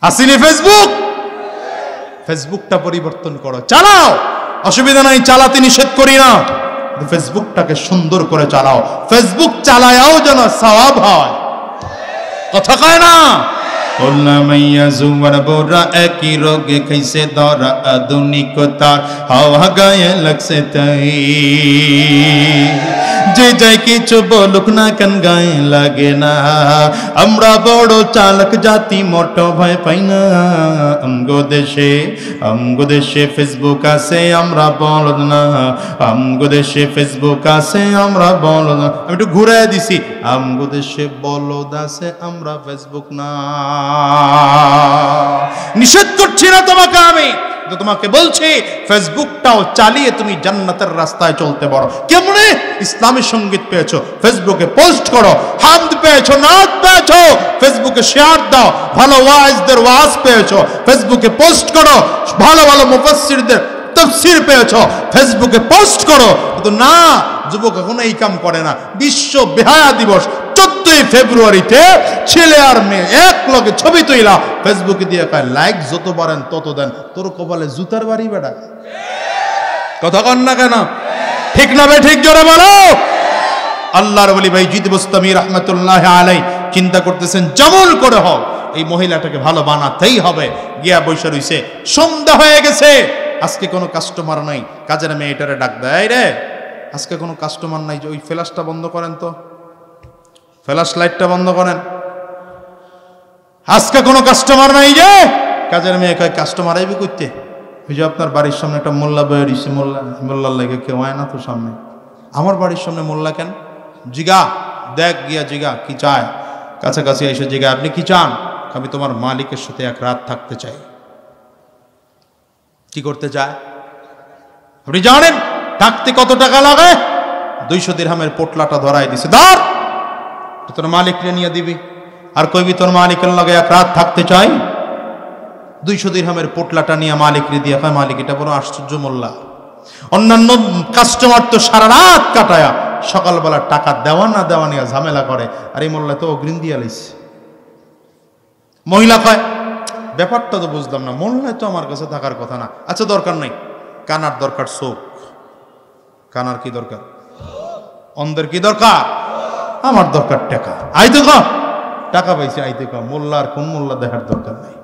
আসিনি ফেসবুক? ফেসবুকটা পরিবর্তন করো, চালাও, অসুবিধা নাই, চালাতে নিষেধ করি না, ফেসবুকটাকে সুন্দর করে চালাও। ফেসবুক চালায়াও যেন সওয়াব হয়, কথা কয় না? মাইয়া জুমার বোরা একই রোগে খাইছে ধরা, আধুনিকতার হাওয়া গায়ে লাগছে তাই, যে যাই কিছু বলুক না কেন গায়ে লাগে না। আমরা বড় চালাক জাতি, মোটো ভয় পাই না। আমগো দেশে ফেসবুক আছে, আমরা বলদ না। আমগো দেশে ফেসবুক আছে, আমরা বলদ না। আমি একটু ঘুরে দিছি, আমগো দেশে বলদ আছে, আমরা ফেসবুক না। নিষেধ করছি না তোমাকে, আমি তো তোমাকে বলছি ফেসবুকটাও চালিয়ে তুমি জান্নাতের রাস্তায় চলতে পারো। কেমনে? ইসলামী সঙ্গীত পেয়েছো, ফেসবুকে পোস্ট করো। হামদ পেয়েছো, নাত পেয়েছো, ফেসবুকে শেয়ার দাও। ভালো ওয়াইজদের ওয়াজ পেয়েছো, ফেসবুকে পোস্ট করো। ভালো ভালো মুফাসসিরদের তাফসীর পেয়েছো, ফেসবুকে পোস্ট করো। কিন্তু না, যুবক এখন এই কাম করে না। বিশ্ব বেহায়া দিবস 14ই ফেব্রুয়ারিতে ছেলে আর মেয়ে এক লগে ছবি তুইলা ফেসবুকে দিয়ে কয় লাইক যত পারেন তত দেন। তোর কপালে জুতার বাড়ি বেটা, কথা কন না কেন? ঠিক না বে ঠিক? জোরে বলো। আল্লাহর ওলি বাইজিদ বুস্তামি রাহমাতুল্লাহ আলাইহি চিন্তা করতেছেন যেমন করে হোক এই মহিলাটাকে ভালো বানাতেই হবে। গিয়া বৈশা রইছে, সন্ধ্যা হয়ে গেছে, আজকে কোনো কাস্টমার নাই। কাজের মেয়েটারে ডাক দেয়, রে আজকে কোনো কাস্টমার নাই, যে ওই ফ্ল্যাশটা বন্ধ করেন তো, ফ্ল্যাশ লাইটটা বন্ধ করেন, আজকে কোনো কাস্টমার নাই। যে কাজের মেয়ে কয় কাস্টমার আইবি করতে? ওই যে আপনার বাড়ির সামনে একটা মোল্লা বয়ে দিচ্ছে, মোল্লার লেগে কেউ হয় না তো সামনে। আমার বাড়ির সামনে মোল্লা কেন? জিগা দেখ, গিয়া জিগা কি চায়। কাছাকাছি এসে জিগা আপনি কি চান? আমি তোমার মালিকের সাথে এক রাত থাকতে চাই। কি করতে চায়? আপনি জানেন থাকতে কত টাকা লাগে? 200 দিরহামের পোটলাটা ধরাই দিছে, ধর তোর মালিককে নিয়ে দিবি। আর কইবি তোর মালিকের লগে এক রাত থাকতে চাই। 200 দিরহামের পোটলাটা নিয়ে মালিকরে দিয়ে কয়, মালিক এটা বড় আশ্চর্য মোল্লা, অন্যান্য কাস্টমার তো সারা রাত কাটায়া সকালবেলা টাকা দেওয়া না দেওয়া নিয়ে ঝামেলা করে, আর এই মোল্লা তো অগ্রিম দিয়া লাইছে। মহিলা কয় ব্যাপারটা তো বুঝলাম না, মোল্লায় তো আমার কাছে থাকার কথা না। আচ্ছা দরকার নাই, কানার দরকার চোখ। কানার কি দরকার? অন্ধের কি দরকার? আমার দরকার টাকা। আইতে কম টাকা পাইছি, আইতে কম। মোল্লা আর কোন মোল্লা দেখার দরকার নাই।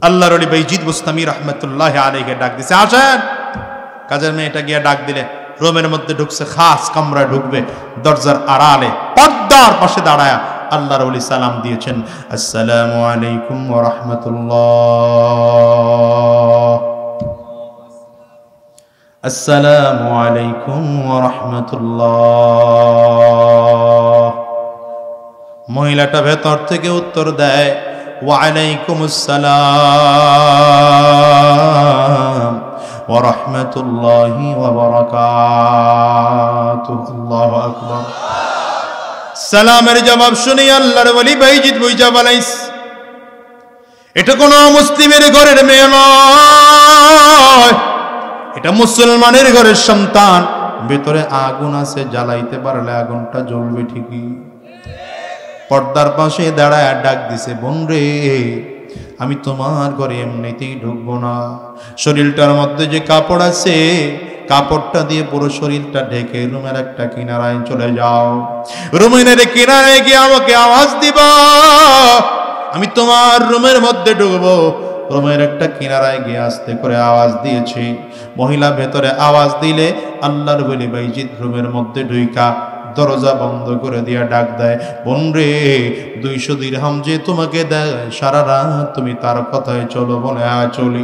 আল্লাহর ওলি বাইজিদ বুস্তামি রাহমাতুল্লাহ আলাইহি ডাক দিছে, আসেন। কাজের মেয়েটা গিয়া ডাক দিলে রুমের মধ্যে ঢুকছে, খাস কামরায় ঢুকবে, দরজার আড়ালে পর্দার পাশে দাঁড়ায়া আল্লাহর ওলি সালাম দিয়েছেন, আসসালামু আলাইকুম ওয়া রাহমাতুল্লাহ, আসসালামু আলাইকুম ওয়া রাহমাতুল্লাহ। মহিলাটা ভেতর থেকে উত্তর দেয়, ওয়া আলাইকুমুস সালাম ওয়া রাহমাতুল্লাহি ওয়া বারাকাতুহু। আল্লাহু আকবার। সালামের জবাব শুনি আল্লাহর ওলি বাইজিদ বুঝা বলাইস, এটা কোনো মুসলিমের ঘরের মেয়ে নয়, এটা মুসলমানের ঘরের সন্তান। ভেতরে আগুন আছে, জ্বালাইতে পারলে আগুনটা জ্বলবে ঠিকই। পর্দার পাশে দাঁড়ায় ডাক দিছে, বোন রে, আমি তোমার ঘরে এমনিতেই ঢুকবো না। শরীরটার মধ্যে যে কাপড় আছে, কাপড়টা দিয়ে পুরো শরীরটা ঢেকে রুমের একটা কিনারায় চলে যাও। রুমের কিনারায় গিয়ে আমাকে আওয়াজ দিবা, আমি তোমার রুমের মধ্যে ঢুকবো। রুমের একটা কিনারায় গিয়ে আস্তে করে আওয়াজ দিয়েছি। মহিলা ভেতরে আওয়াজ দিলে আল্লাহর ওলি বাইজিদ রুমের মধ্যে ঢুইকা দরজা বন্ধ করে দিয়া ডাক দেয়, বোন রে, 200 দিরহাম যে তোমাকে দেয় সারা রাত তুমি তার কথায় চলো বলে চলি।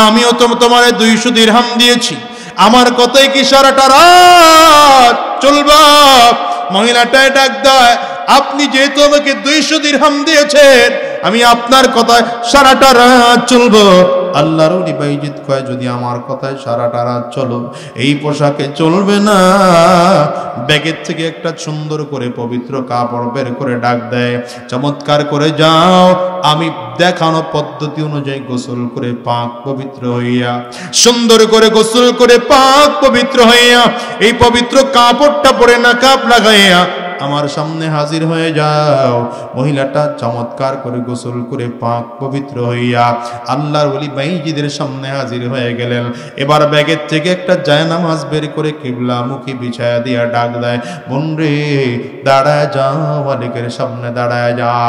আমিও তো তোমার 200 দিরহাম দিয়েছি, আমার কথাই কি সারাটা রাত চলবা? মহিলাটায় ডাক দেয়, আপনি যেহেতু আমাকে 200 দিরহাম দিয়েছেন, আমি আপনার কথায় সারাটা রাত চলবো। আল্লাহর ওলি বাইজিদ কয়, যদি আমার কথায় সারাটা রাত চলো, এই পোশাকে চলবে না। ব্যাগের থেকে একটা সুন্দর করে পবিত্র কাপড় বের করে ডাক দেয়, চমৎকার করে যাও, আমি দেখানো পদ্ধতি অনুযায়ী গোসল করে পাক পবিত্র হইয়া, সুন্দর করে গোসল করে পাক পবিত্র হইয়া, এই পবিত্র কাপড়টা পরে নাকাব লাগাইয়া আমার সামনে হাজির হয়ে যাও। মহিলাটা চমৎকার করে গোসল করে পাক পবিত্র হইয়া আল্লাহর ওলি বাইজিদের সামনে হাজির হয়ে গেলেন। এবার ব্যাগের থেকে একটা জায়নামাজ বের করে কিবলামুখী বিছায়া দিয়া ডাক দেয়, বোন রে দাঁড়ায় যাও, মালিকের সামনে দাঁড়ায় যাও।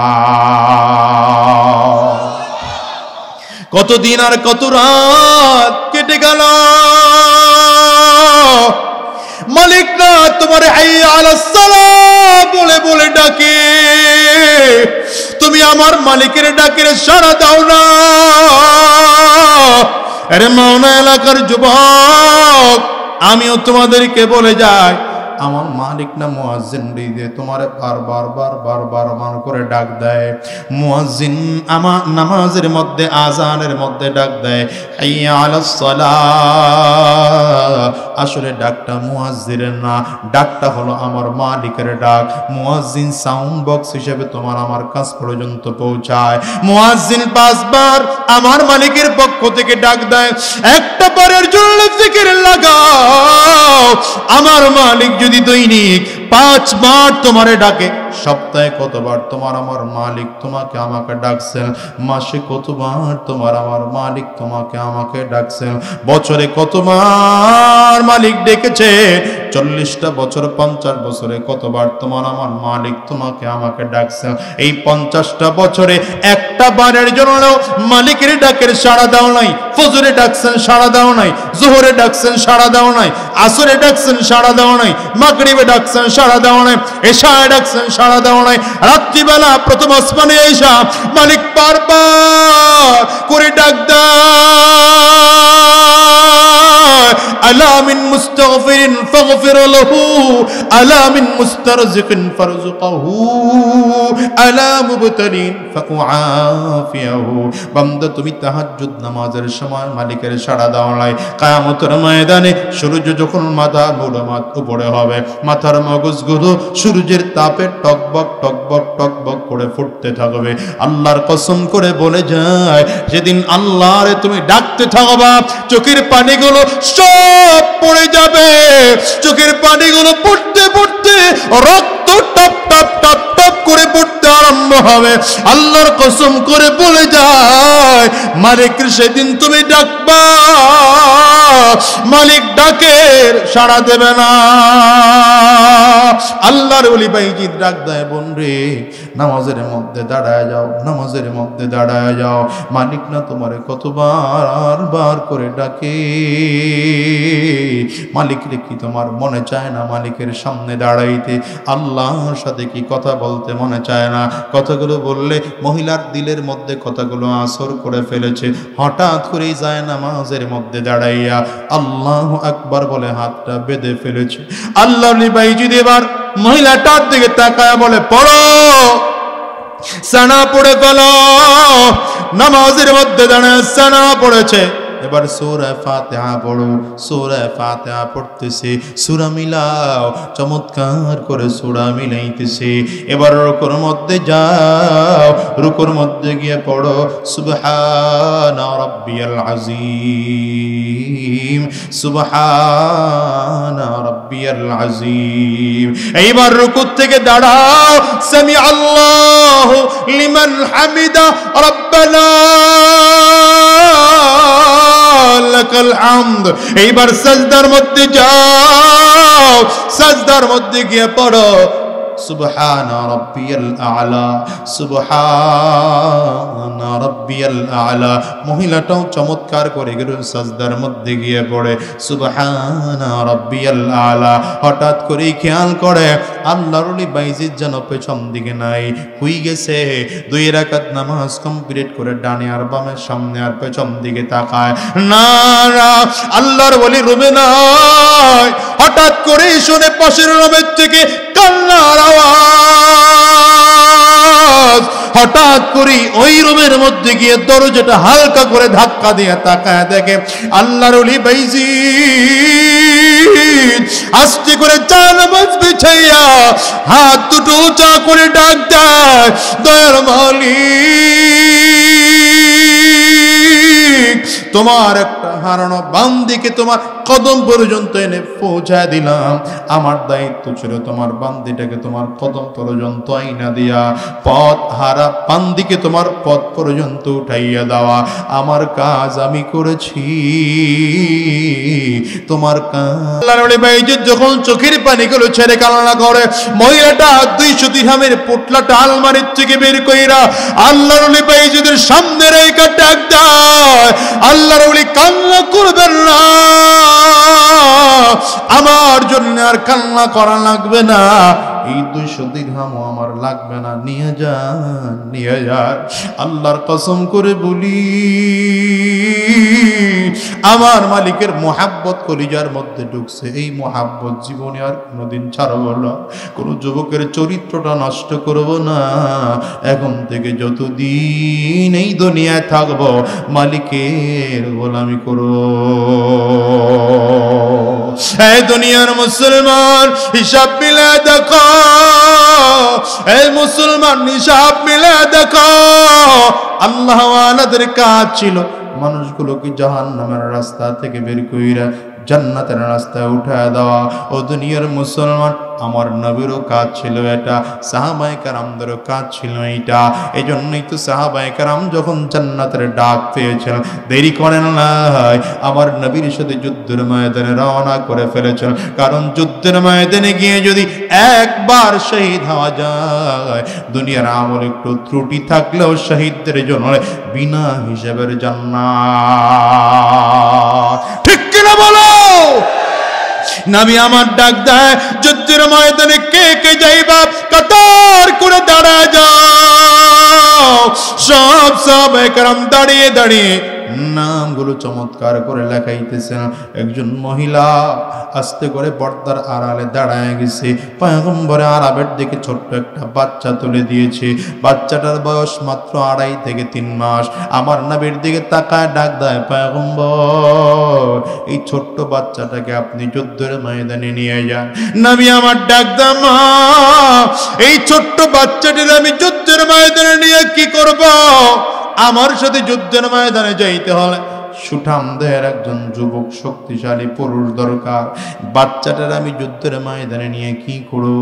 কতদিন আর কত রাত কেটে গেল, মালিক না তোমার হাইয়া আলাস সালাহ বলে বলে ডাকে, তুমি আমার মালিকের ডাকের সাড়া দাও না। আরে মাওনা এলাকার যুবক, আমিও তোমাদেরকে বলে যাই, আমার মালিক না মুয়াজ্জিন রে তোমারে বারবার বারবার বারবার করে ডাক দেয়। মুয়াজ্জিন আমার নামাজের মধ্যে আজানের মধ্যে ডাক দেয়, হাইয়া আলাস সালাহ। আসলে ডাকটা মুয়াজ্জিনের না, ডাকটা হলো আমার মালিকের ডাক। মুয়াজ্জিন সাউন্ড বক্স হিসেবে তোমার আমার কাছ পর্যন্ত পৌঁছায়। মুয়াজ্জিন 5 বার আমার মালিকের পক্ষ থেকে ডাক দেয়। একটা বারের জন্য জিকির লাগাও, আমার মালিক যদি দৈনিক 5 বার তোমারে ডাকে, সপ্তাহে কতবার তোমার আমার মালিক তোমাকে আমাকে ডাকছেন, মাসে কতবার তোমার আমার মালিক তোমাকে আমাকে ডাকছেন, বছরে কতবার মালিক ডেকেছে, 40টা বছর 50 বছরে কতবার তোমার আমার মালিক তোমাকে আমাকে ডাকছেন। এই 50টা বছরে একটা বারের জন্য মালিকের ডাকের সাড়া দাও নাই। ফজরে ডাকছেন সাড়া দাও নাই, জোহরে ডাকছেন সাড়া দাও নাই, আসরে ডাকছেন সাড়া দাও নাই, মাগরিবে ডাকছেন সাড়া দাও নাই, এশায় ডাকছেন সাড়া দাও নাই। রাত্রিবেলা প্রথম আসমানে এসা মালিক বারবার করে ডাক দেয়, আলা মিন মুস্তাগফিরিন ফাগফির লাহু, আলা মিন মুস্তারজিকিন ফারজুকহু, আলা মুবতালিন ফাউআফিয়াহু। বান্দা তুমি তাহাজ্জুদ নামাজের সময় মালিকের সাড়া দাও নাই। কিয়ামতের ময়দানে সূর্য যখন মাথার মুড়ামাত উপরে হবে, মাথার মগজগুলো সূর্যের তাপে টকবক টকবক টকবক করে ফুটতে থাকবে। আল্লাহর কসম করে বলে যায়, যেদিন আল্লাহরে তুমি ডাকতে থাকবা, চোখের পানিগুলো সব পড়ে যাবে। চোখের পানিগুলো পড়তে পড়তে রক্ত টপ টপ টপ টপ করে পড়তে আরম্ভ হবে। আল্লাহর কসম করে বলে যায়, মালিক সেদিন তুমি ডাকবা, মালিক ডাকের সাড়া দেবে না। আল্লাহর ওলি বাইজিদ ডাক দেয়, বোন রে নামাজের মধ্যে দাঁড়ায় যাও, নামাজের মধ্যে দাঁড়ায় যাও। মালিক না তোমারে কতবার বার করে ডাকে, মালিক রে কি তোমার মনে চায় না মালিকের সামনে দাঁড়াইতে? আল্লাহর সাথে কি কথা বলতে মনে চায় না? কথাগুলো বললে মহিলার দিলের মধ্যে কথাগুলো আসর করে ফেলেছে। হঠাৎ করেই যায় নামাজের মধ্যে দাঁড়াইয়া আল্লাহু আকবার বলে হাতটা বেঁধে ফেলেছে। আল্লাহর ওলি বাইজিদ এবার মহিলাটার দিকে তাকায় বলে, পড়ো, সানা পড়ে ফেলো। নামাজের মধ্যে দাঁড়ায় সানা পড়েছে। এবার সূরা ফাতিহা পড়ো। সূরা ফাতিহা পড়তেছে, সূরা মিলাও, চমৎকার করে সূরা মিলাইতেছে। এবার রুকুর মধ্যে যাও, রুকুর মধ্যে গিয়ে পড়ো সুবহানা রাব্বিয়াল আযীম, সুবহানা রাব্বিয়াল আযীম। এইবার রুকু থেকে দাঁড়াও, সামি আল্লাহু লিমান হামিদা রাব্বানা লাকাল হামদ। এইবার সাজদার মধ্যে যাও, সাজদার মধ্যে গিয়ে পড়ো সুবহানা রাব্বিয়াল আ'লা, সুবহানা রাব্বিয়াল আ'লা। মহিলাটাও চমৎকার করে গেল, সাজদার মধ্যে গিয়ে পড়ে সুবহানা রাব্বিয়াল আ'লা। হঠাৎ করে খেয়াল করে আল্লাহর ওলি বাইজিদ যেন পেছন দিকে নাই, হয়ে গেছে। 2 রাকাত নামাজ কমপ্লিট করে ডানে আর বামে, সামনে আর পেছন দিকে তাকায় না, না আল্লাহর ওলি রুমে নাই। হঠাৎ করে শুনে পাশের রুমের থেকে কান্নার আওয়াজ। হঠাৎ করে ওই রুমের মধ্যে গিয়ে দরজাটা হালকা করে ধাক্কা দিয়ে তাকায় দেখে আল্লাহর ওলি বাইজিদ আস্তে করে জানামাজ বিছাইয়া হাত দুটো উঁচা করে ডাক দেয়, দয়ার মালিক, তোমার একটা হারানো বান্দিকে তোমার কদম পর্যন্ত এনে পৌঁছায় দিলাম। আমার দায়িত্ব ছিল তোমার বান্দিটাকে তোমার কদম পর্যন্ত আইনা দিয়া পথ হারা বান্দিকে তোমার পথ পর্যন্ত উঠাইয়া দেওয়া। আমার কাজ আমি করেছি, তোমার কাজ। আল্লাহর ওলি বাইজিদ যখন চোখের পানিগুলো ছেড়ে কান্না করে, মহিলাটা 200 দিরহামের পোটলাটা আলমারির থেকে বের কইরা আল্লাহর ওলি বাইজিদের সামনে রেখে ডাক দেয়, আল্লাহর ওলি কান্না করবেন না, আমার জন্য আর কান্না করা লাগবে না, এই 200 দিরহামও আমার লাগবে না, নিয়ে যান, নিয়ে যান। আল্লাহর কসম করে বলি, আমার মালিকের মোহাব্বত কলিজার মধ্যে ঢুকছে, এই মোহাব্বত জীবনে আর কোনোদিন ছাড়ব না। কোনো যুবকের চরিত্রটা নষ্ট করব না। এখন থেকে যতদিন এই দুনিয়ায় থাকবো মালিকের গোলামি করব। এই দুনিয়ার মুসলমান হিসাব মিলে দেখো, এই মুসলমান হিসাব মিলে দেখো, আল্লাহ ওয়ালাদের কাজ ছিল মানুষগুলোকে জাহান্নামের রাস্তা থেকে বের কইরা জান্নাতের রাস্তায় উঠায় দেওয়া। ও দুনিয়ার মুসলমান, আমার নবীরও কাজ ছিল এটা, সাহাবায়ে কেরামদেরও কাজ ছিল এইটা। এই জন্যই তো সাহাবায়ে কেরাম যখন জান্নাতের ডাক পেয়েছিলেন দেরি করেন নাই, আমার নবীর সাথে যুদ্ধের ময়দানে রওনা করে ফেলেছেন। কারণ যুদ্ধের ময়দানে গিয়ে যদি একবার শহীদ হওয়া যায়, দুনিয়ার আমল একটু ত্রুটি থাকলেও শহীদদের জন্য বিনা হিসাবের জান্নাত। ঠিক কিনা বলো? নবী আমার ডাক দেয়, যুদ্ধের ময়দানে কে কে যাইবা কাতার করে দাঁড়া যাও। সব সাহাবায়ে কেরাম দাঁড়িয়ে দাঁড়িয়ে নামগুলো চমৎকার করে লেখাইতেছেন। একজন মহিলা আস্তে করে পর্দার আড়ালে দাঁড়ায় গেছে, পয়গম্বরে আরবের দিকে ছোট্ট একটা বাচ্চা তুলে দিয়েছে। বাচ্চাটার বয়স মাত্র 2.5 থেকে 3 মাস। আমার নবীর দিকে তাকায় ডাক দেয়, পয়গম্বর এই ছোট্ট বাচ্চাটাকে আপনি যুদ্ধের ময়দানে নিয়ে যান। নবী আমার ডাক দেয়, মা এই ছোট্ট বাচ্চাটির আমি যুদ্ধের ময়দানে নিয়ে কি করব? আমার সাথে যুদ্ধের ময়দানে যাইতে হলে সুঠামদের একজন যুবক শক্তিশালী পুরুষ দরকার। বাচ্চাটার আমি যুদ্ধের ময়দানে নিয়ে কি করব?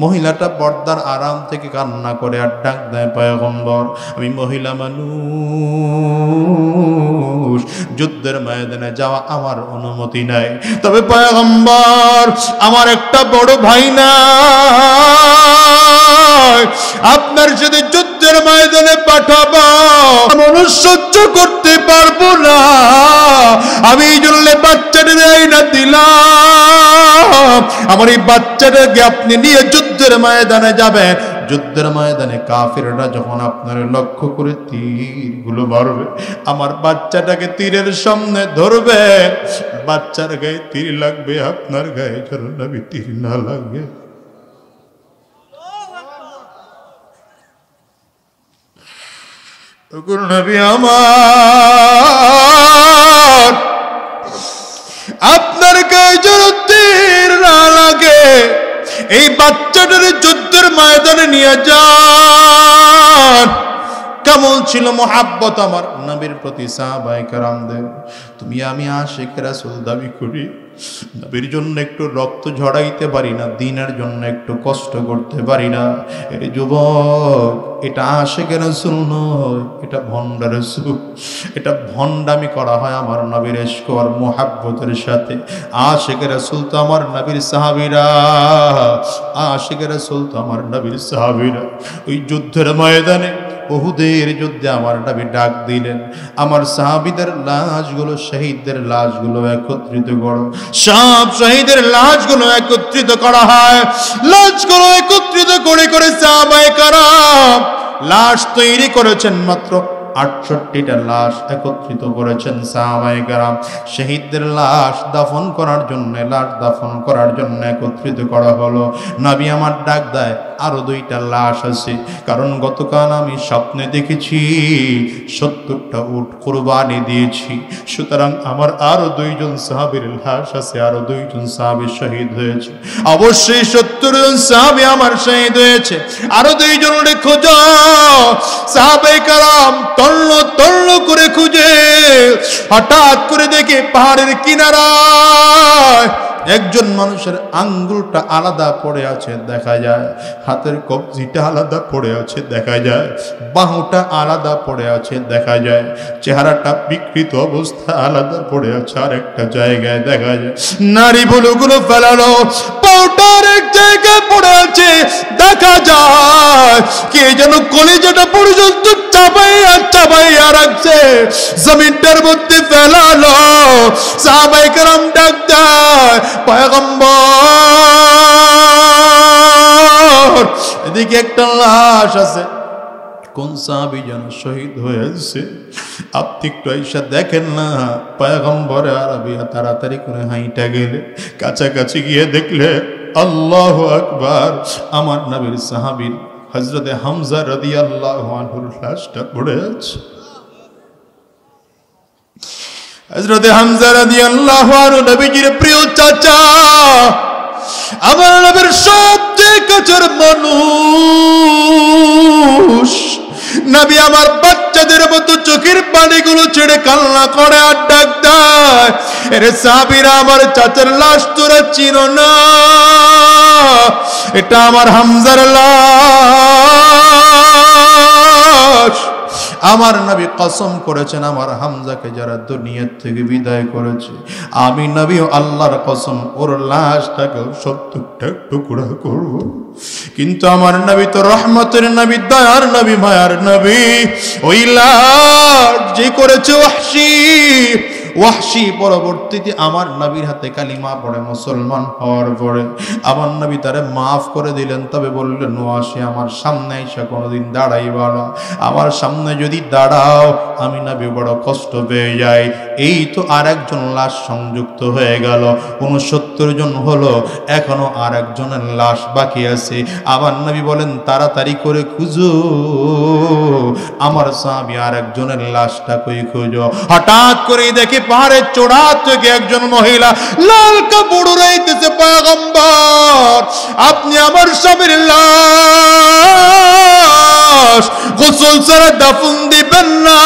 মহিলাটা পর্দার আরাম থেকে কান্না করে আর ডাক দেয়, পয়গম্বর আমি মহিলা মানুষ, যুদ্ধের ময়দানে যাওয়া আমার অনুমতি নাই। তবে পয়গম্বর আমার একটা বড় ভাই না, আপনার সাথে যুদ্ধের ময়দানে পাঠাবো, মানুষ সহ্য করতে পারবো না, আমি এই জন্য বাচ্চাটা না দিলাম। আমার এই বাচ্চাটাকে আপনি নিয়ে যুদ্ধের ময়দানে যাবেন। যুদ্ধের ময়দানে কাফিররা যখন আপনার লক্ষ্য করে তীরগুলো মারবে, আমার বাচ্চাটাকে তীরের সামনে ধরবে, বাচ্চার গায়ে তীর লাগবে, আপনার গায়ে যেন নবী তীর না লাগে। নবী আমার আপনার গায়ে যেন তীর না লাগে, এই বাচ্চাটার যুদ্ধের ময়দানে নিয়ে যান। কেমন ছিল মোহাব্বত আমার নবীর প্রতি সাহাবায়ে কেরামদের। তুমি আমি আশিক রাসূল দাবি করি, নবীর জন্য একটু রক্ত ঝরাইতে পারি না, দিনের জন্য একটু কষ্ট করতে পারি না। এই যুবক, এটা আশিক রাসূল নয়, এটা ভণ্ড রাসূল। এটা ভণ্ডামি করা হয় আমার নবীর ইশক আর মোহাব্বতের সাথে। আশিক রাসূল তো আমার নবীর সাহাবীরা, আশিক রাসূল তো আমার নবীর সাহাবীরা। ওই যুদ্ধের ময়দানে উহুদের যুদ্ধে আমার নবী ডাক দিলেন, আমার সাহাবীদের লাশগুলো, শহীদদের লাশগুলো একত্রিত করো। সব শহীদের লাশগুলো একত্রিত করা হয়। লাশগুলো একত্রিত করে করে সাহাবায়ে কেরাম লাশ তৈরি করেছেন। মাত্র 68টা লাশ একত্রিত করেছেন সাহাবায়ে কেরাম। শহীদদের লাশ দাফন করার জন্য, লাশ দাফন করার জন্য একত্রিত করা হলো। নবী আমার ডাক দেয়, আরো 2টা লাশ আছে, কারণ গতকাল আমি স্বপ্নে দেখেছি 70টা উট কুরবানি দিয়েছি, সুতরাং আমার আরো 2 জন সাহাবীর লাশ আছে, আরো 2 জন সাহাবী শহীদ হয়েছে। অবশ্যই 70 জন সাহাবী আমার শহীদ হয়েছে, আরো 2 জনের খোঁজো। সাহাবায়ে কেরাম তন্ন তন্ন করে খুঁজে হঠাৎ করে দেখে পাহাড়ের কিনারায় একজন মানুষের আঙ্গুলটা আলাদা পড়ে আছে দেখা যায়, হাতের কবজিটা আলাদা পড়ে আছে দেখা যায়, বাহুটা আলাদা পড়ে আছে দেখা যায়, চেহারাটা বিকৃত অবস্থা আলাদা পড়ে আছে আরেকটা জায়গায় দেখা যায়, নারী ভুলগুলো ফেলানো পাউটার এক জায়গায় পড়ে আছে দেখা যায়, কে যেন কলিজাটা পর্যন্ত চাপাইয়া রাখছে জমিনটার মধ্যে ফেলালো। সাহাবায়ে কেরাম ডাক দেয়, পয়গম্বর এদিকে একটা লাশ আছে, কোন সাহাবী যেন শহীদ হয়েছে, আপনি একটু আইসা দেখেন না। পয়গম্বর আরবি তাড়াতাড়ি করে হাইটা গেলে কাছাকাছি গিয়ে দেখলে আল্লাহু আকবার, আমার নবীর সাহাবী হযরতে হামজা রাদিয়াল্লাহু আনহুর লাশটা পড়ে আছে। হযরতে হামজা রাদিয়াল্লাহু আনহু নবীজির প্রিয় চাচা, আমার নবীর সবচেয়ে কাছের মানুষ। নবী আমার বাচ্চাদের মতো চোখের পানিগুলো ছেড়ে কান্না করে আর ডাক দেয়, এরে সাহাবীরা আমার চাচার লাশ তোরা চিনো না, এটা আমার হামজার লাশ। আমার নবী কসম করেছেন, আমার হামজাকে যারা দুনিয়া থেকে বিদায় করেছে, আমি নবীও আল্লাহর কসম ওর লাশটাকে 70টা টুকরা করব। কিন্তু আমার নবী তো রহমতের নবী, দয়ার নবী, মায়ার নবী, ওই লাশ যে করেছে ওয়াহশী পরবর্তীতে আমার নবীর হাতে কালিমা পড়ে মুসলমান হওয়ার পরে আমার নবী তারে মাফ করে দিলেন। তবে বললেন, ওয়াহশী আমার সামনে এসে কোনোদিন দাঁড়াইবা না, আমার সামনে যদি দাঁড়াও আমি নবী বড় কষ্ট পেয়ে যাই। এই তো আর একজন লাশ সংযুক্ত হয়ে গেল, 69 জন হলো, এখনো আর একজনের লাশ বাকি আছে। আমার নবী বলেন, তাড়াতাড়ি করে খুঁজো, আমার সাহাবী আর একজনের লাশটা কই খুঁজো। হঠাৎ করে দেখি পাহাড়ের চূড়া থেকে একজন মহিলা লাল কাপড় উড়াইতেছে। পয়গম্বর, আপনি আমার স্বামীর লাশ গোসল ছাড়া দাফন দিবেন না,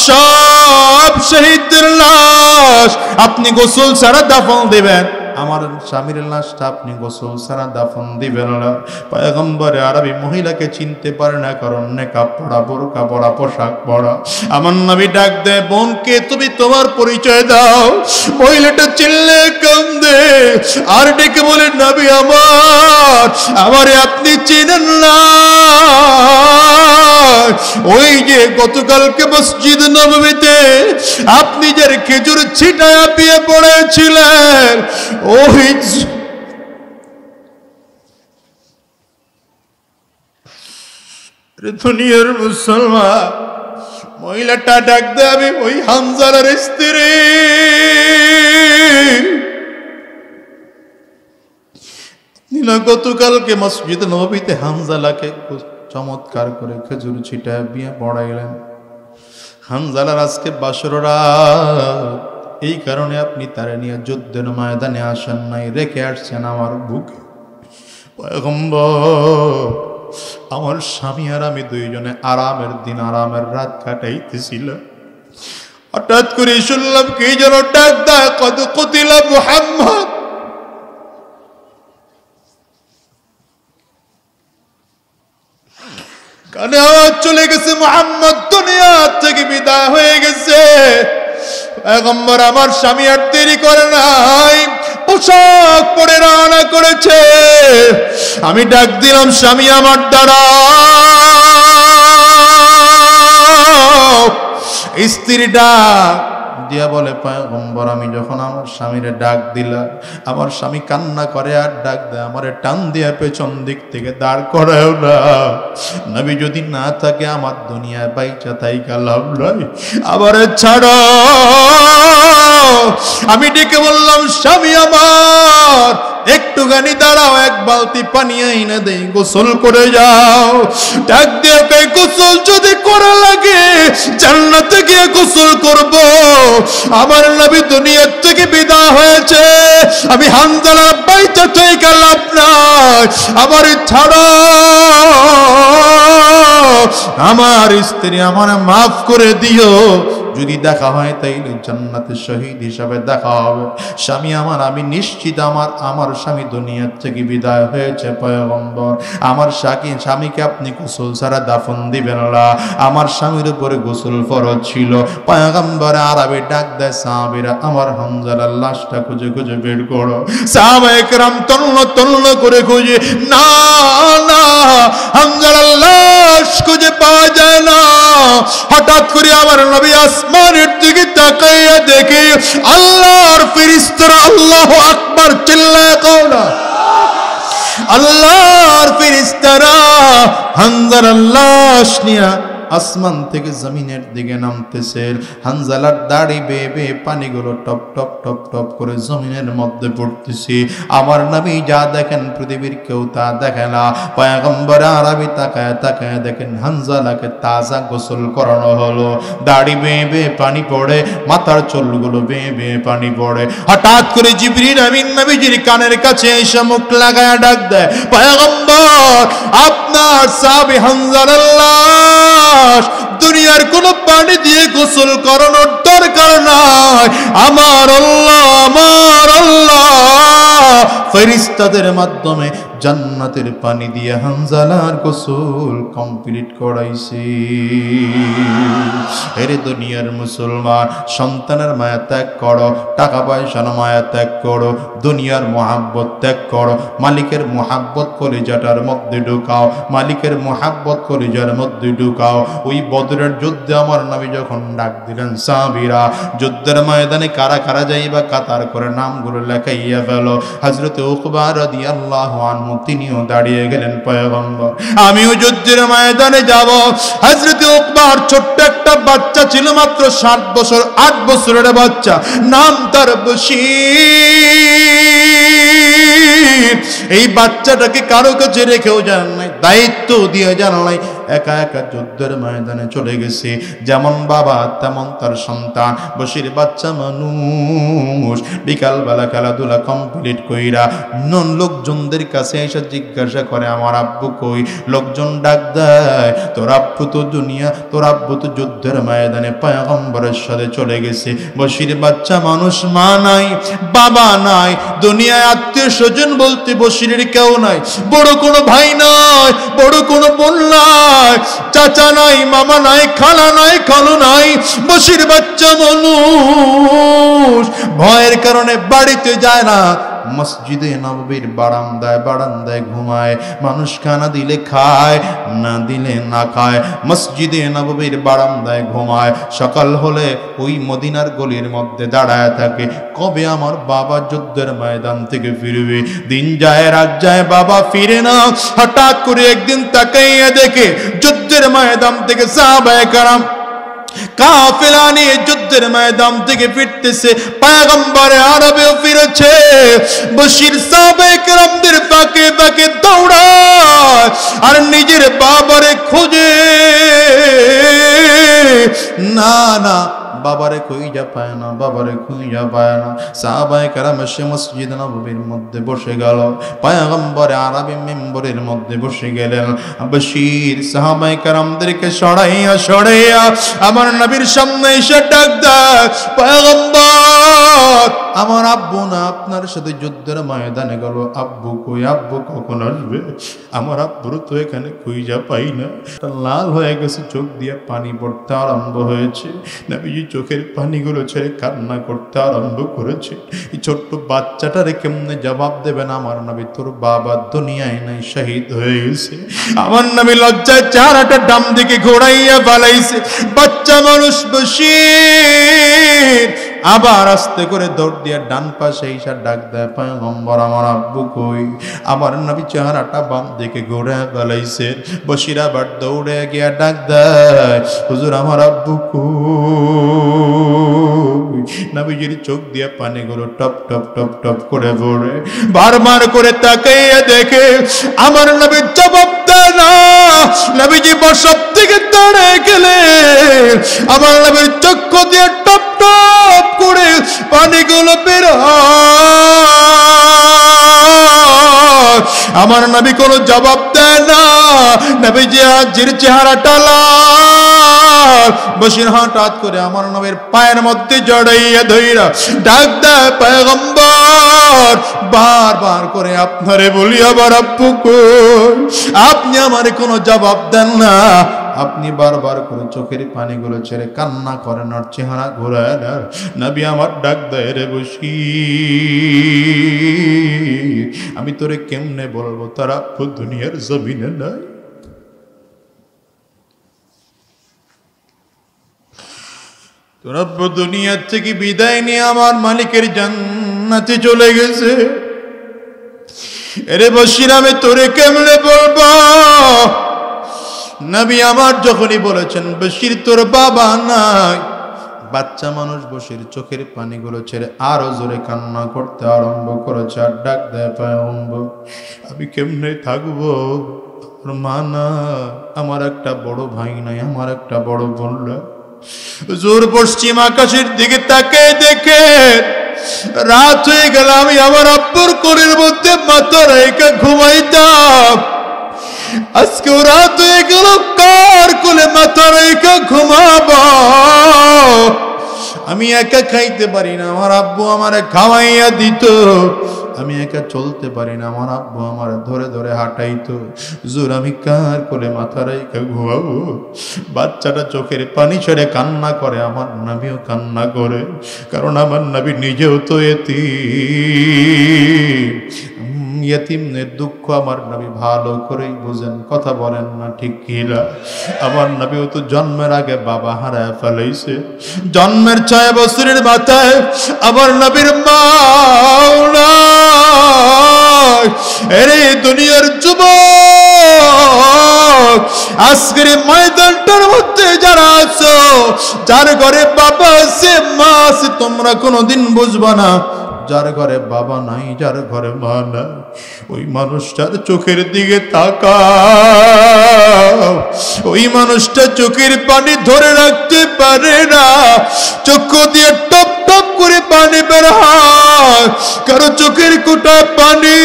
সব শহীদদের লাশ আপনি গোসল ছাড়া দাফন দিবেন, আমার স্বামীর লাশটা আপনি গোসল ছাড়া দাফন দিবেন না। পয়গম্বরে আরবি মহিলাকে চিনতে পারে না, কারণ নেকাব পরা, বোরকা পরা, পোশাক পরা। আমার নবী ডাক দেয়, বোনকে তুমি তোমার পরিচয় দাও। মহিলাটা চিল্লে কান্দে আর ডেকে বলে, নবী আমারে আপনি চিনেন না, ওই যে গতকালকে মসজিদ নববীতে আপনি যার খেজুর ছিটায়া পিয়ে পড়েছিলেন, ওই দুনিয়ার মুসলমান। মহিলাটা ডাক দেয়, আমি ওই হামজার স্ত্রী, গতকালকে মসজিদ নববীতে হামজালাকে চমৎকার করে খেজুর ছিটায় বিয়ে পড়াইলেন। হামজালার আজকে বাসর রাত, এই কারণে আপনি তারে নিয়ে যুদ্ধের ময়দানে আসেন নাই, রেখে আসছেন আমার বুকে। পয়গম্বর, আমার স্বামী আর আমি দুইজনে আরামের দিন আরামের রাত কাটাইতেছিল, হঠাৎ করে শুনলাম কি যেন ডাক দেয়, কদ কুতিলা মুহাম্মদ। কানে আওয়াজ চলে গেছে, মুহাম্মদ দুনিয়া থেকে বিদায় হয়ে গেছে। পয়গম্বর আমার স্বামী আর দেরি করে নাই, পোশাক পরে রওনা করেছে। আমি ডাক দিলাম, স্বামী আমার দাঁড়াও। স্ত্রী ডাক দিয়া বলে, পয়গম্বর আমি যখন আমার স্বামীরে ডাক দিলাম, আমার স্বামী কান্না করে আর ডাক দেয়, আমারে টান দিয়া পেছন দিক থেকে দাঁড় করাও না, নবী যদি না থাকে আমার দুনিয়ায় বাইচা থাইকা লাভ নাই, আমারে ছাড়ো। আমি ডেকে বললাম, স্বামী আমার একটুখানি দাঁড়াও, এক বালতি পানি এনে দেই, গোসল করে যাও। ডাক দিয়ে কই, গোসল যদি করা লাগে জান্নাতে গিয়ে গোসল করব, আমার নবী দুনিয়া থেকে বিদায় হয়েছে, আমি হামজালা বাইচা থেকে লাভ নাই, আমার ছাড়ো। আমার স্ত্রী আমার মাফ করে দিও, যদি দেখা হয় তাইলে জান্নাতে শহীদ হিসাবে দেখা হবে। স্বামী আমার, আমি নিশ্চিত আমার স্বামী দুনিয়ার থেকে বিদায় হয়েছে পয়গম্বর। আমার স্বামীকে আপনি গোসল ছাড়া দাফন দিবেন না। আমার স্বামীর উপরে গোসল ফরজ ছিল। পয়গম্বর আরবি ডাক দেয় সাহাবীরা, আমার হামজালার লাশটা খুঁজে খুঁজে বের করো। সাহাবায়ে কেরাম তন্ন করে খুঁজে, না না, হামজালার লাশ খুঁজে পাওয়া যায় না। হঠাৎ করে আমার নবী আসমানের দিকে তাকাইয়া দেখে আল্লাহর ফেরেশতারা আল্লাহু আকবার চিল্লায়া কওলা, আল্লাহর ফেরেশতারা হামজালার লাশ নিয়া আসমান থেকে জমিনের দিকে নামতেছে। হানজালার দাড়ি বেয়ে বেয়ে পানিগুলো টপ টপ টপ টপ করে জমিনের মধ্যে পড়তেছে। আমার নবী যা দেখেন পৃথিবীর কেউ তা দেখে না। পয়গম্বর আরবি তাকায় তাকায় দেখেন হানজালাকে তাজা গোসল করানো হলো। দাড়ি বেয়ে বেয়ে পানি পড়ে, মাথার চুলগুলো বেয়ে বেয়ে পানি পড়ে। হঠাৎ করে জিবরিল আমিন নবীজির কানের কাছে এসে মুখ লাগায় ডাক দেয়, পয়গম্বর আপনার সাহাবী হানজালার লাশ দুনিয়ার কোন পানি দিয়ে গোসল করানোর দরকার নাই। আমার আল্লাহ ফেরেশতাদের মাধ্যমে জান্নাতের পানি দিয়ে হানজালার গোসল কমপ্লিট করাইছে। এরে দুনিয়ার মুসলমান, সন্তানের মায়া ত্যাগ করো, টাকা পয়সার মায়া ত্যাগ করো, দুনিয়ার মোহাব্বত ত্যাগ করো, মালিকের মোহাব্বত কলিজাটার মধ্যে ঢুকাও, মালিকের মোহাব্বত কলিজার মধ্যে ঢুকাও। ওই বদরের যুদ্ধে আমার নবী যখন ডাক দিলেন সাহাবীরা, যুদ্ধের ময়দানে কারা কারা যাইবা কাতার করে নামগুলো লেখাইয়া ফেল। হযরত উকবা রাদিয়াল্লাহু আনহু তিনিও দাঁড়িয়ে গেলেন, পয়গম্বর আমিও যুদ্ধের ময়দানে যাব। হযরত উকবার ছোট্ট একটা বাচ্চা ছিল, মাত্র 7 বছর 8 বছরের বাচ্চা, নাম তার বশীর। এই বাচ্চাটাকে কারো কাছে রেখেও যান নাই, দায়িত্ব দিয়ে যান নাই, একা একা যুদ্ধের ময়দানে চলে গেছে। যেমন বাবা তেমন তার সন্তান। বশীর বাচ্চা মানুষ, বিকালবেলা খেলাধুলা কমপ্লিট কইরা লোকজনদের কাছে এসে জিজ্ঞাসা করে আমার আব্বু কই। লোকজন ডাক দেয়, তোর আব্বু তো যুদ্ধের ময়দানে পয়গম্বরের সাথে চলে গেছে। বশীর বাচ্চা মানুষ, মা নাই, বাবা নাই, দুনিয়ায় আত্মীয় স্বজন বলতে বশীরের কেউ নাই, বড় কোনো ভাই নাই, বড় কোনো বোন নাই, চাচা নাই, মামা নাই, খালা নাই, খালু নাই। বশীর বাচ্চা মানুষ ভয়ের কারণে বাড়িতে যায় না, মসজিদে নববীর বারান্দায় ঘুমায়। মানুষ খানা দিলে খায়, না দিলে না খায়। মসজিদে নববীর বারান্দায় ঘুমায়। সকাল হলে ওই মদিনার গলির মধ্যে দাঁড়ায় থাকে, কবে আমার বাবা যুদ্ধের ময়দান থেকে ফিরবে। দিন যায় রাত যায়, বাবা ফিরে না। হঠাৎ করে একদিন তাকাইয়া দেখে যুদ্ধের ময়দান থেকে সাহাবায়ে কেরাম কাফেলা নিয়ে যুদ্ধের ময়দান থেকে ফিরতেছে। পয়গম্বরে আরবেও ফিরেছে। বশীর সাহাবায়ে কেরামদের ফাঁকে ফাঁকে দৌড়ায় আর নিজের বাবারে খোঁজে। না না, বাবারে খুঁজা পায় না, বাবারে খুঁজা পায় না। সাহাবায়ে কেরাম এসে মসজিদ নববীর মধ্যে বসে গেল। পয়গম্বরে আরবি মিম্বরের মধ্যে বসে গেলেন। বশীর সাহাবায়ে কেরামদেরকে সরাইয়া আমার নবীর সামনে এসে ডাক দেয়, পয়গম্বর আমার আব্বু না আপনার সাথে যুদ্ধের ময়দানে গেল, আব্বু কই, আব্বু কখন আসবে? আমার আব্বুর তো এখানে খুঁজা পাই না। লাল হয়ে গেছে, চোখ দিয়ে পানি পড়তে আরম্ভ হয়েছে। নবীজি চোখের পানিগুলো ছেড়ে কান্না করতে আরম্ভ করেছে। এই ছোট্ট বাচ্চাটারে কেমনে জবাব দেবেন? আমার নবী, তোর বাবা দুনিয়ায় নাই, শহীদ হয়ে গেছে। আমার নবী লজ্জায় চেহারাটা ডান দিকে ঘোরাইয়া ফেলাইছে। বাচ্চা মানুষ বশীর আবার আস্তে করে দৌড় দিয়ে ডান পাশে এসে ডাক দেয়, পয়গম্বর আমার আব্বু কই? আমার নবী চেহারাটা বাম দিকে ঘুরে ফেলাইছে। বশীর আবার দৌড়ে গিয়া ডাক দেয়, হুজুর আমার আব্বু কই? নবীজির চোখ দিয়ে পানিগুলো টপ টপ টপ টপ করে পড়ে। বারবার করে তাকাইয়া দেখে আমার নবী জবাব দেয় না। নবীজি বসব থেকে দাঁড়িয়ে গেলে আমার নবীর চক্ষু দিয়ে টপ টপ করে পানিগুলো বের হয়। আমার নবী কোনো জবাব দেয় না। নবীজি আজির চেহারাটা লাল, বশির হঠাৎ করে আমার নবীর পায়ের মধ্যে জড়াইয়া ধইরা ডাক দেয়, পয়গম্বর বারবার করে আপনারে বলি আবার আব্বু কই, আপনি আমারে কোনো জবাব দেন না, আপনি বারবার করে চোখের পানিগুলো ছেড়ে কান্না করেন আর চেহারা ঘোরায় না। নবী আমার ডাক দেয়, রে বশির আমি তোরে কেমনে বলবো তার আব্বু দুনিয়ার জমিনে নাই। তোর আব্বু দুনিয়ার থেকে বিদায় নিয়ে আমার মালিকের জান্নাতে চলে গেছে। এরে বশির আমি তোরে কেমনে বলবো? নবী আমার যখনই বলেছেন বশির তোর বাবা নাই, বাচ্চা মানুষ বশির চোখের পানিগুলো ছেড়ে আরো জোরে কান্না করতে আরম্ভ করেছে আর ডাক দেয়, পয়গম্বর আমি কেমনে থাকবো? মা না, আমার একটা বড় ভাই নাই, আমার একটা বড় বোন নাই। জোর পশ্চিম আকাশের দিকে তাকে দেখে রাত হয়ে গেল, আমি আমার আব্বুর কোলের মধ্যে মাথা রেখে ঘুমাইতাম, আজকেও রাত হয়ে গেল, কার কোলে মাথা রেখে ঘুমাবো? আমি একা খাইতে পারি না, আমার আব্বু আমারে খাওয়াইয়া দিত, আমি একা চলতে পারি না, আমার আব্বু আমার ধরে ধরে হাঁটাইতো, হুজুর আমি কার কোলে মাথা রেখে ঘুমাবো? বাচ্চাটা চোখের পানি ছেড়ে কান্না করে, আমার নবীও কান্না করে, কারণ আমার নবী নিজেও তো ইয়েতিমের দুঃখ আমার নবী ভালো করেই বুঝেন। কথা বলেন না ঠিক কিনা? আমার নবীও তো জন্মের আগে বাবা হারায় ফেলাইছে, জন্মের 6 বছরের মাথায় আমার নবীর মা নাই। এরে দুনিয়ার যুবক, আজকের ময়দানটার মধ্যে যারা আছো, যার ঘরে বাবা আছে মা আছে, তোমরা কোনোদিন বুঝবা না যার ঘরে বাবা নাই, যার ঘরে মা নাই, ওই মানুষটার চোখের দিকে তাকাও, ওই মানুষটা চোখের পানি ধরে রাখতে পারে না, চক্ষু দিয়ে টপ টপ করে পানি বের হয়, কারো চোখের কোটায় পানি,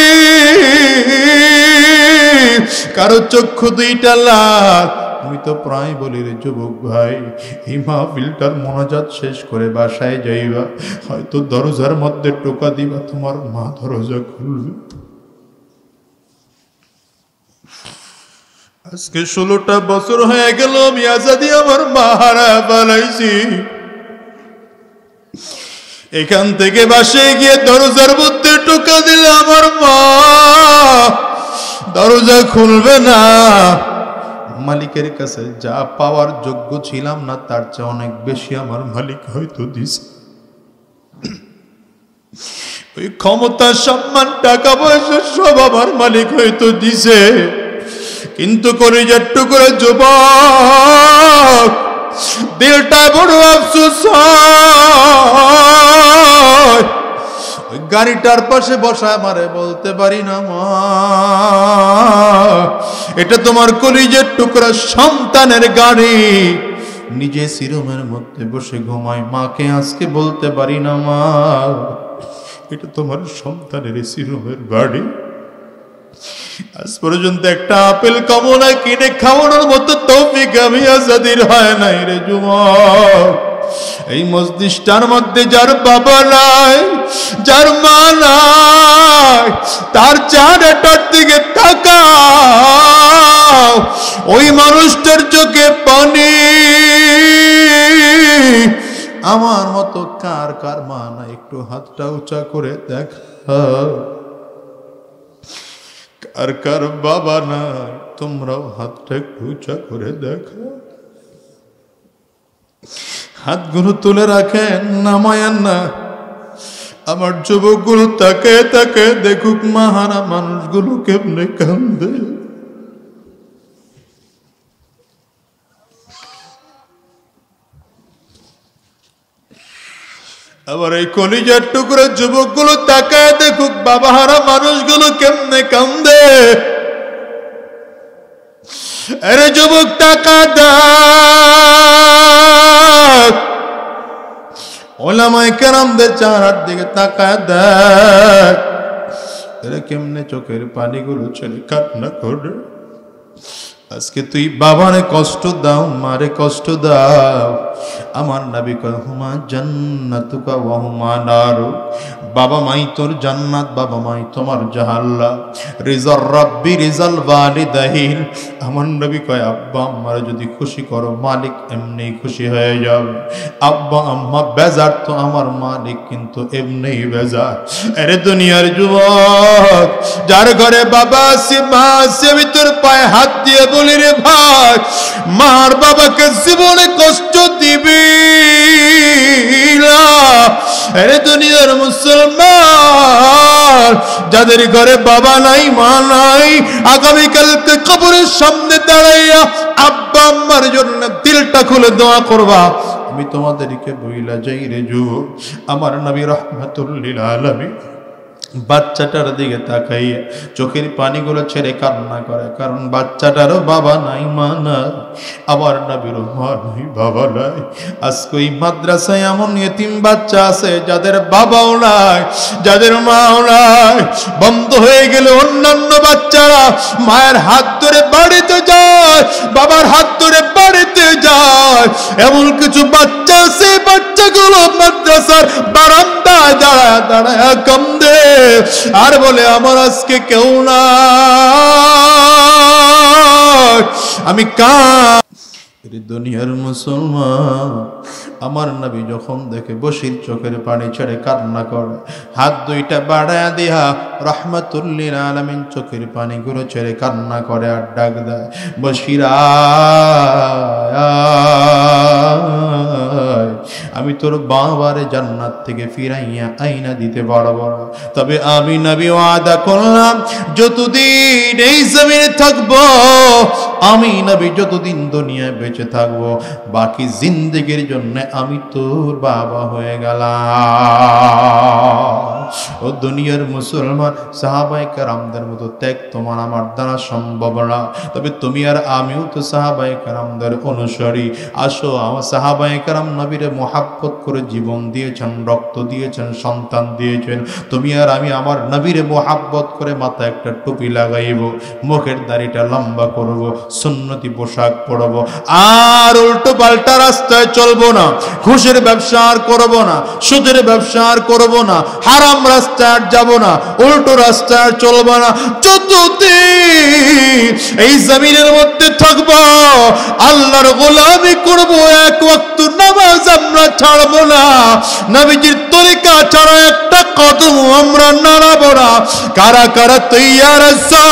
কারো চক্ষু 2টা লাল। আমি তো প্রায় বলি রে যুবক ভাই, এই মাহফিলটার মোনাজাত শেষ করে বাসায় যাইবা, হয়তো দরজার মধ্যে টোকা দিবা, তোমার মা দরজা খুলবে। আজকে 16টা বছর হয়ে গেল আমি আজাদি আমার মা হারায় ফেলাইছি। এখান থেকে বাসায় গিয়ে দরজার মধ্যে টোকা দিলে আমার মা দরজা খুলবে না। মালিকের কাছে যা পাওয়ার যোগ্য ছিলাম না, তার চেয়ে অনেক বেশি আমার মালিক হয়তো দিছে। ওই ক্ষমতা, সম্মান, টাকা পয়সা সব আমার মালিক হয়তো দিছে, কিন্তু কলিজার টুকরা যুবক, দিলটা বড় আফসোস হয়। ওই গাড়িটার পাশে বসা আমারে বলতে পারি না, মা এটা তোমার কলিজার টুকরা সন্তানের গাড়ি। নিজে সিরুমের মধ্যে বসে ঘুমাই, মাকে আজকে বলতে পারি না, মা এটা তোমার সন্তানের সিরুমের গাড়ি। আজ পর্যন্ত একটা আপেল কমলা কিনে খাওয়ানোর মতো তৌফিক আমি আজাদির হয় নাই রে যুবক। এই মসজিদটার মধ্যে যার বাবা নাই, যার মা নাই, তার চেহারাটার দিকে তাকাও, ওই মানুষটার চোখে পানি। আমার মতো কার কার মা নাই? একটু হাতটা উঁচা করে দেখা। কার কার বাবা নাই? তোমরাও হাতটা একটু উঁচা করে দেখো। হাতগুলো তুলে রাখেন, নামায়েন না। আমার যুবকগুলো তাকে তাকে দেখুক মাহারা মানুষগুলো কেমনে কান্দে। আবার এই কলিজার টুকরা যুবকগুলো তাকায় দেখুক বাবাহারা মানুষগুলো কেমনে কান্দে। আরে যুবক টাকা দেখ, ওলামায়ে কেরামদের চেহারার দিকে তাকায় দেখ, এরা কেমনে চোখের পানিগুলো ছেড়ে কান্না করে। আজকে তুই বাবারে কষ্ট দাও, মারে কষ্ট দাও। আমার নবী কয় হুমা জান্নাতুকা ওয়া হুমা নারু, বাবা মাই তোর জান্নাত, বাবা মাই তোমার জাহান্নাম। রিজার রাব্বি রিজাল ওয়ালিদাইন, আমার নবী কয় আব্বা আম্মারে যদি খুশি করো মালিক এমনি খুশি হয়ে যাবে। আব্বা আম্মা বেজার তো আমার মালিক কিন্তু এমনি বেজার। আরে দুনিয়ার যুবক, যার ঘরে বাবা আছে মা আছে, আমি তোর পায়ে হাত দিয়ে বলি রে ভাই, মার বাবাকে জীবনে কষ্ট দিবি না। আরে দুনিয়ার মুসলমান, যাদের ঘরে বাবা নাই মা নাই, আগামীকালকে কবরের সামনে দাঁড়াইয়া আব্বা আম্মার জন্য দিলটা খুলে দোয়া করবা। আমি তোমাদেরকে বইলা যাই রে যুবক, আমার নবী রাহমাতুল লিল আলামিন বাচ্চাটার দিকে তাকাইয়া চোখের পানিগুলো ছেড়ে কান্না করে, কারণ বাচ্চাটারও বাবা নাই মা নাই, আবার নবীরও মা নাই বাবা নাই। আজকে ওই মাদ্রাসায় এমন ইতিম বাচ্চা আছে যাদের বাবাও নাই, যাদের মাও নাই। বন্ধ হয়ে গেলে অন্যান্য বাচ্চারা মায়ের হাত ধরে বাড়িতে যায়, বাবার হাত ধরে বাড়িতে যায়। এমন কিছু বাচ্চা আছে, বাচ্চাগুলো মাদ্রাসার বারান্দায় দাঁড়ায় দাঁড়ায় কান্দে আর বলে আমার আজকে কেউ না, আমি দুনিয়ার মুসলমান। আমার নবী যখন দেখে বশির চোখের পানি ছেড়ে কান্না করে, হাত দুইটা বাড়ায়া দিয়া রাহমাতুল লিল আলামিন চোখের পানিগুলো ছেড়ে কান্না করে আর ডাক দেয়, বশিরা আমি তোর বাবারে জান্নাত থেকে ফিরাইয়া আইনা দিতে পারবো না, তবে আমি নবী ওয়াদা করলাম যতদিন এই জমিনে থাকবো, আমি নবী যতদিন দুনিয়ায় বেঁচে থাকবো, বাকি জিন্দেগির জন্য আমি তোর বাবা হয়ে গেলাম। ও দুনিয়ার মুসলমান, সাহাবায়ে কেরামদের মতো ত্যাগ তোমার আমার দ্বারা সম্ভব না, তবে তুমি আর আমিও তো সাহাবায়ে কেরামদের অনুসারী। আসো, আমার সাহাবায়ে কেরাম নবীরে মুহাব্বত করে জীবন দিয়েছেন, রক্ত দিয়েছেন, সন্তান দিয়েছেন। তুমি আর আমি আমার নবীরে মুহাব্বত করে মাথায় একটা টুপি লাগাইব, মুখের দাড়িটা লম্বা করব, সুন্নতি পোশাক পরব, আর উল্টো পাল্টা রাস্তায় চলবো না, ঘুষের ব্যবসা আর করবো না, সুদের ব্যবসা আর করবো না, হারাম রাস্তায় আর যাবো না, উল্টো রাস্তায় আর চলবো না। যতদিন এই জমিনের মধ্যে থাকবো আল্লাহর গোলামি করব, এক ওয়াক্ত নামাজ আমরা ছাড়বো না, নবীজির তরিকা ছাড়া একটা কদম আমরা নাড়াবো না। কারা কারা তৈয়ার আছো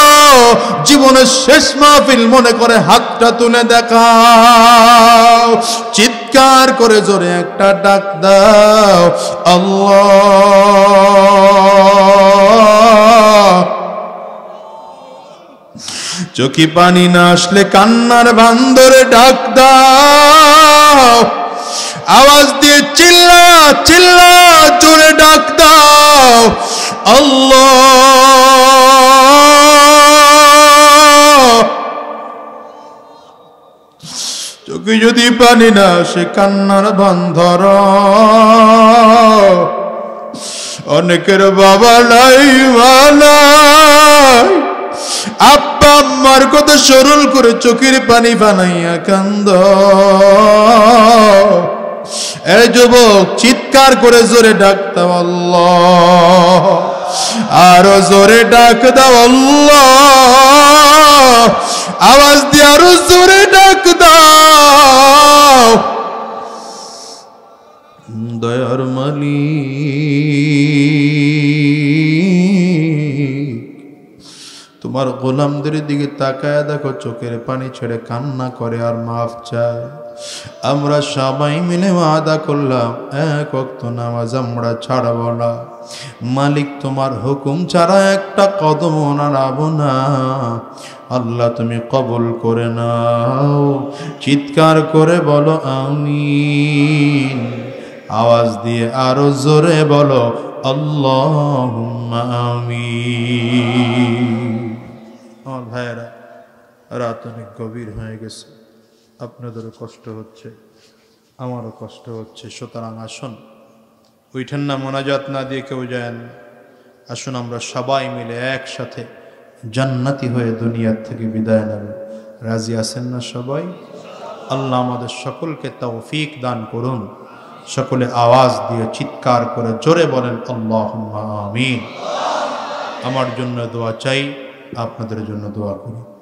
জীবনের শেষ মাহফিল মনে করে হাতটা তুলে দেখাও, চিৎকার করে জোরে একটা ডাক দাও, আল্লাহ। চোখে পানি না আসলে কান্নার বান্দরে ডাক দাও, আওয়াজ দিয়ে চিল্লা চিল্লা জোরে ডাক দাও, আল্লাহ। চোখে যদি পানি না আসে কান্নার বান্দর, অনেকের বাবা নাই মা নাই, আব্বা আম্মার কথা স্মরণ করে চোখের পানি বানাইয়া কান্দ। এই যুবক, চিৎকার করে জোরে ডাক দাও আল্লাহ, আরো জোরে ডাক দাও আল্লাহ, আওয়াজ দিয়ে আরো জোরে ডাক দাও। দয়ার মালিক, তোমার গোলামদের দিকে তাকায় দেখো, চোখের পানি ছেড়ে কান্না করে আর মাফ চায়। আমরা সবাই মিলে ওয়াদা করলাম এক ওয়াক্ত নামাজ আমরা ছাড়ব না, মালিক তোমার হুকুম ছাড়া একটা কদম নাড়াবো না। আল্লাহ তুমি কবুল করে নাও, চিৎকার করে বলো আমিন, আওয়াজ দিয়ে আরো জোরে বলো আল্লাহুম্মা আমিন। আমার ভাইয়েরা, রাত অনেক গভীর হয়ে গেছে, আপনাদেরও কষ্ট হচ্ছে, আমারও কষ্ট হচ্ছে, সুতরাং আসুন উঠেন না, মোনাজাত না দিয়ে কেউ যায় না। আসুন আমরা সবাই মিলে একসাথে জান্নাতি হয়ে দুনিয়ার থেকে বিদায় নেব। রাজি আছেন না সবাই? আল্লাহ আমাদের সকলকে তৌফিক দান করুন। সকলে আওয়াজ দিয়ে চিৎকার করে জোরে বলেন আল্লাহুম্মা আমিন। আমার জন্য দোয়া চাই, আপনাদের জন্য দোয়া করি।